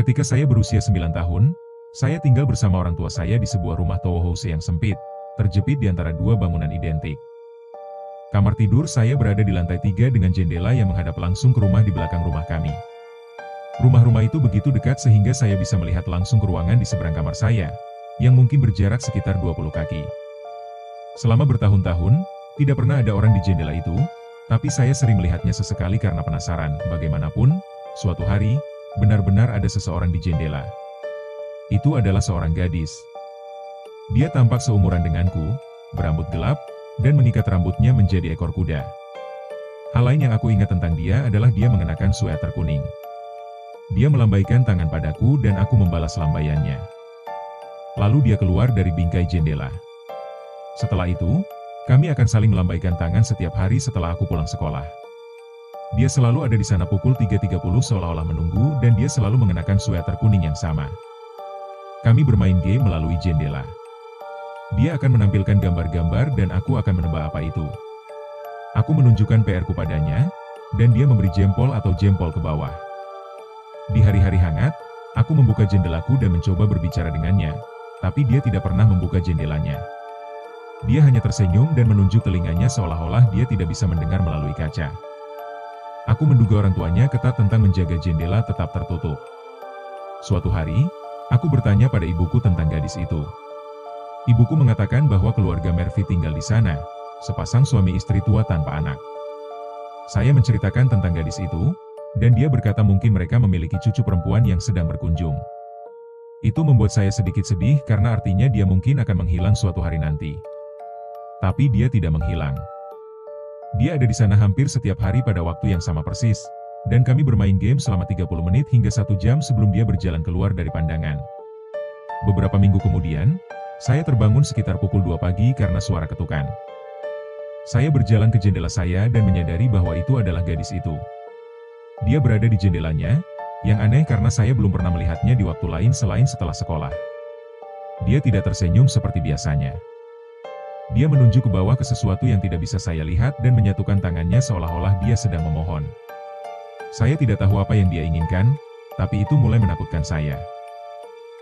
Ketika saya berusia 9 tahun, saya tinggal bersama orang tua saya di sebuah rumah townhouse yang sempit, terjepit di antara dua bangunan identik. Kamar tidur saya berada di lantai 3 dengan jendela yang menghadap langsung ke rumah di belakang rumah kami. Rumah-rumah itu begitu dekat sehingga saya bisa melihat langsung ke ruangan di seberang kamar saya, yang mungkin berjarak sekitar 20 kaki. Selama bertahun-tahun, tidak pernah ada orang di jendela itu, tapi saya sering melihatnya sesekali karena penasaran. Bagaimanapun, suatu hari, benar-benar ada seseorang di jendela. Itu adalah seorang gadis. Dia tampak seumuran denganku, berambut gelap, dan mengikat rambutnya menjadi ekor kuda. Hal lain yang aku ingat tentang dia adalah dia mengenakan sweater kuning. Dia melambaikan tangan padaku dan aku membalas lambaiannya. Lalu dia keluar dari bingkai jendela. Setelah itu, kami akan saling melambaikan tangan setiap hari setelah aku pulang sekolah. Dia selalu ada di sana pukul 3.30 seolah-olah menunggu dan dia selalu mengenakan sweater kuning yang sama. Kami bermain game melalui jendela. Dia akan menampilkan gambar-gambar dan aku akan menebak apa itu. Aku menunjukkan PR-ku padanya, dan dia memberi jempol atau jempol ke bawah. Di hari-hari hangat, aku membuka jendelaku dan mencoba berbicara dengannya, tapi dia tidak pernah membuka jendelanya. Dia hanya tersenyum dan menunjuk telinganya seolah-olah dia tidak bisa mendengar melalui kaca. Aku menduga orang tuanya ketat tentang menjaga jendela tetap tertutup. Suatu hari, aku bertanya pada ibuku tentang gadis itu. Ibuku mengatakan bahwa keluarga Mervy tinggal di sana, sepasang suami istri tua tanpa anak. Saya menceritakan tentang gadis itu, dan dia berkata mungkin mereka memiliki cucu perempuan yang sedang berkunjung. Itu membuat saya sedikit sedih karena artinya dia mungkin akan menghilang suatu hari nanti. Tapi dia tidak menghilang. Dia ada di sana hampir setiap hari pada waktu yang sama persis, dan kami bermain game selama 30 menit hingga 1 jam sebelum dia berjalan keluar dari pandangan. Beberapa minggu kemudian, saya terbangun sekitar pukul 2 pagi karena suara ketukan. Saya berjalan ke jendela saya dan menyadari bahwa itu adalah gadis itu. Dia berada di jendelanya, yang aneh karena saya belum pernah melihatnya di waktu lain selain setelah sekolah. Dia tidak tersenyum seperti biasanya. Dia menunjuk ke bawah ke sesuatu yang tidak bisa saya lihat dan menyatukan tangannya seolah-olah dia sedang memohon. Saya tidak tahu apa yang dia inginkan, tapi itu mulai menakutkan saya.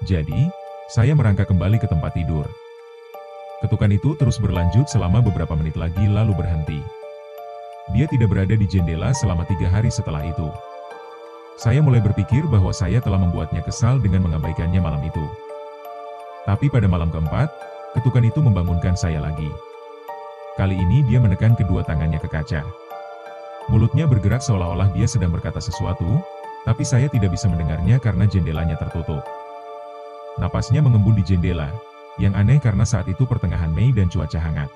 Jadi, saya merangkak kembali ke tempat tidur. Ketukan itu terus berlanjut selama beberapa menit lagi lalu berhenti. Dia tidak berada di jendela selama 3 hari setelah itu. Saya mulai berpikir bahwa saya telah membuatnya kesal dengan mengabaikannya malam itu. Tapi pada malam keempat, ketukan itu membangunkan saya lagi. Kali ini dia menekan kedua tangannya ke kaca. Mulutnya bergerak seolah-olah dia sedang berkata sesuatu, tapi saya tidak bisa mendengarnya karena jendelanya tertutup. Napasnya mengembun di jendela, yang aneh karena saat itu pertengahan Mei dan cuaca hangat.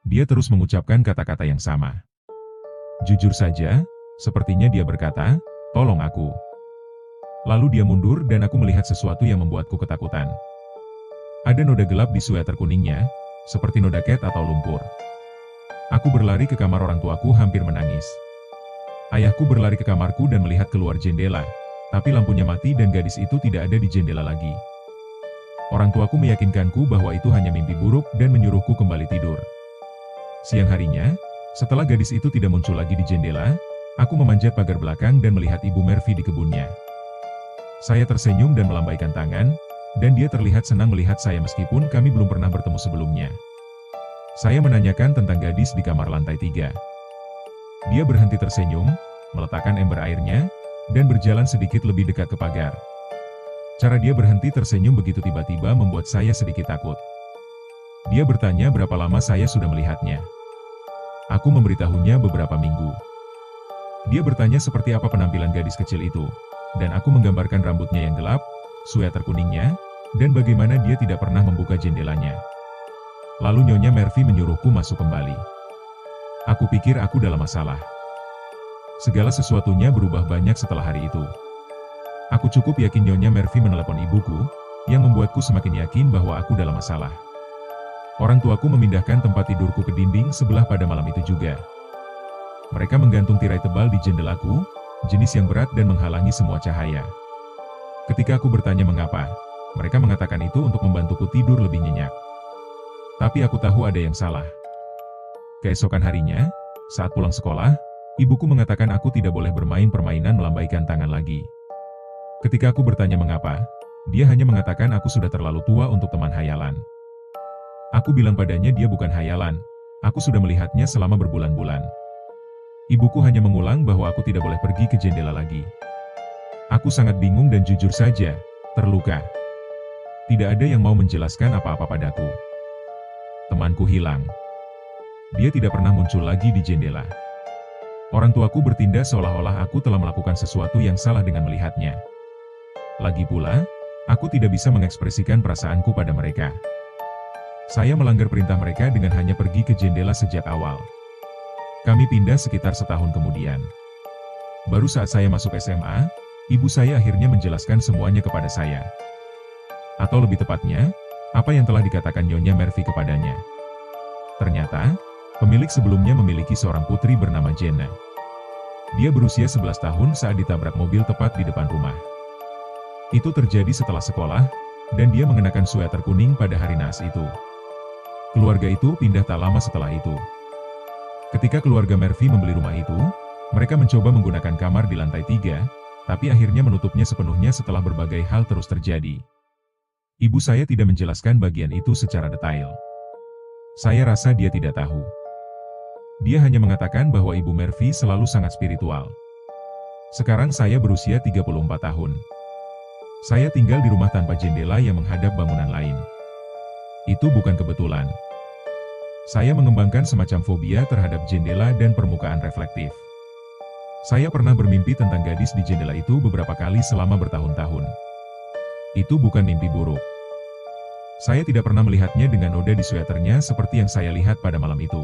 Dia terus mengucapkan kata-kata yang sama. Jujur saja, sepertinya dia berkata, "Tolong aku." Lalu dia mundur dan aku melihat sesuatu yang membuatku ketakutan. Ada noda gelap di sweater kuningnya, seperti noda cat atau lumpur. Aku berlari ke kamar orang tuaku hampir menangis. Ayahku berlari ke kamarku dan melihat keluar jendela, tapi lampunya mati dan gadis itu tidak ada di jendela lagi. Orang tuaku meyakinkanku bahwa itu hanya mimpi buruk dan menyuruhku kembali tidur. Siang harinya, setelah gadis itu tidak muncul lagi di jendela, aku memanjat pagar belakang dan melihat Ibu Mervy di kebunnya. Saya tersenyum dan melambaikan tangan, dan dia terlihat senang melihat saya meskipun kami belum pernah bertemu sebelumnya. Saya menanyakan tentang gadis di kamar lantai 3. Dia berhenti tersenyum, meletakkan ember airnya, dan berjalan sedikit lebih dekat ke pagar. Cara dia berhenti tersenyum begitu tiba-tiba membuat saya sedikit takut. Dia bertanya berapa lama saya sudah melihatnya. Aku memberitahunya beberapa minggu. Dia bertanya seperti apa penampilan gadis kecil itu, dan aku menggambarkan rambutnya yang gelap, sweater kuningnya, dan bagaimana dia tidak pernah membuka jendelanya. Lalu Nyonya Mervy menyuruhku masuk kembali. Aku pikir aku dalam masalah. Segala sesuatunya berubah banyak setelah hari itu. Aku cukup yakin Nyonya Mervy menelepon ibuku, yang membuatku semakin yakin bahwa aku dalam masalah. Orang tuaku memindahkan tempat tidurku ke dinding sebelah pada malam itu juga. Mereka menggantung tirai tebal di jendelaku, jenis yang berat dan menghalangi semua cahaya. Ketika aku bertanya mengapa, mereka mengatakan itu untuk membantuku tidur lebih nyenyak. Tapi aku tahu ada yang salah. Keesokan harinya, saat pulang sekolah, ibuku mengatakan aku tidak boleh bermain permainan melambaikan tangan lagi. Ketika aku bertanya mengapa, dia hanya mengatakan aku sudah terlalu tua untuk teman hayalan. Aku bilang padanya dia bukan hayalan, aku sudah melihatnya selama berbulan-bulan. Ibuku hanya mengulang bahwa aku tidak boleh pergi ke jendela lagi. Aku sangat bingung dan jujur saja, terluka. Tidak ada yang mau menjelaskan apa-apa padaku. Temanku hilang. Dia tidak pernah muncul lagi di jendela. Orang tuaku bertindak seolah-olah aku telah melakukan sesuatu yang salah dengan melihatnya. Lagi pula, aku tidak bisa mengekspresikan perasaanku pada mereka. Saya melanggar perintah mereka dengan hanya pergi ke jendela sejak awal. Kami pindah sekitar setahun kemudian. Baru saat saya masuk SMA, ibu saya akhirnya menjelaskan semuanya kepada saya. Atau lebih tepatnya, apa yang telah dikatakan Nyonya Mervy kepadanya. Ternyata, pemilik sebelumnya memiliki seorang putri bernama Jenna. Dia berusia 11 tahun saat ditabrak mobil tepat di depan rumah. Itu terjadi setelah sekolah, dan dia mengenakan sweater kuning pada hari naas itu. Keluarga itu pindah tak lama setelah itu. Ketika keluarga Mervy membeli rumah itu, mereka mencoba menggunakan kamar di lantai 3, tapi akhirnya menutupnya sepenuhnya setelah berbagai hal terus terjadi. Ibu saya tidak menjelaskan bagian itu secara detail. Saya rasa dia tidak tahu. Dia hanya mengatakan bahwa Ibu Mervy selalu sangat spiritual. Sekarang saya berusia 34 tahun. Saya tinggal di rumah tanpa jendela yang menghadap bangunan lain. Itu bukan kebetulan. Saya mengembangkan semacam fobia terhadap jendela dan permukaan reflektif. Saya pernah bermimpi tentang gadis di jendela itu beberapa kali selama bertahun-tahun. Itu bukan mimpi buruk. Saya tidak pernah melihatnya dengan noda di sweaternya seperti yang saya lihat pada malam itu.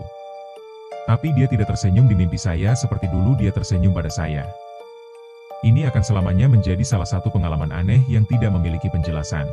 Tapi dia tidak tersenyum di mimpi saya seperti dulu dia tersenyum pada saya. Ini akan selamanya menjadi salah satu pengalaman aneh yang tidak memiliki penjelasan.